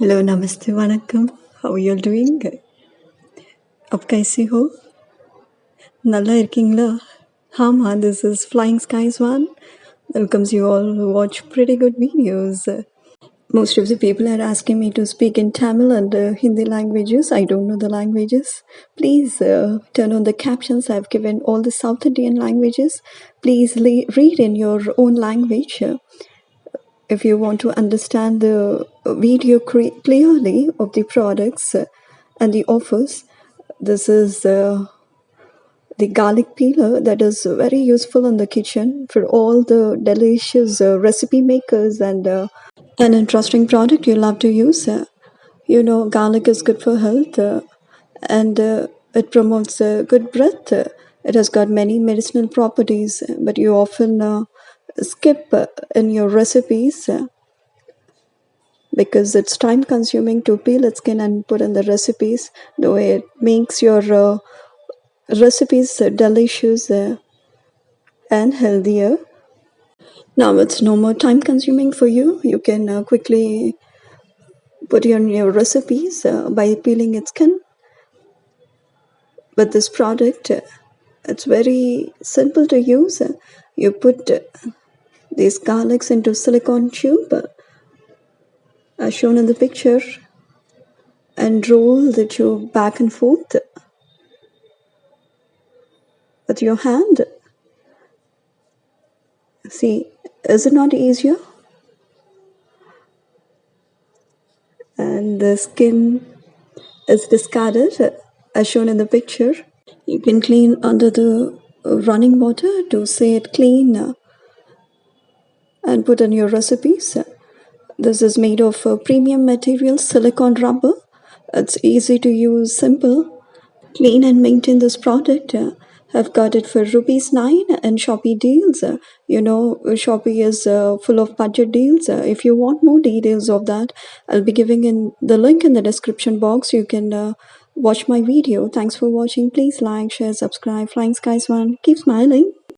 Hello नमस्ते वणक्कम how are you all doing अब कैसे हो நல்லா இருக்கீங்களா ஆமா this is flying skies one welcomes you all who watch pretty good videos. Most of the people are asking me to speak in Tamil and Hindi languages. I don't know the languages. Please turn on the captions. I've given all the South Indian languages. Please read in your own language. If you want to understand the video clearly of the products and the offers, this is the garlic peeler that is very useful in the kitchen for all the delicious recipe makers and an interesting product you love to use. Garlic is good for health and it promotes good breath. It has got many medicinal properties, but you often skip in your recipes because it's time consuming to peel its skin and put in the recipes. The way it makes your recipes delicious and healthier. Now it's no more time consuming for you. You can quickly put in your recipes by peeling its skin. But this product, it's very simple to use. You put these garlics into silicone tube as shown in the picture and roll the tube back and forth with your hand. See, is it not easier? And the skin is discarded as shown in the picture. You can clean under the running water to say it clean and put in your recipes. This is made of premium material silicone rubber. It's easy to use, simple. Clean and maintain this product. I've got it for Rs.9 and Shopee deals. Shopee is full of budget deals. If you want more details of that, I'll be giving in the link in the description box. You can watch my video. Thanks for watching. Please like, share, subscribe. Flying Skies One. Keep smiling.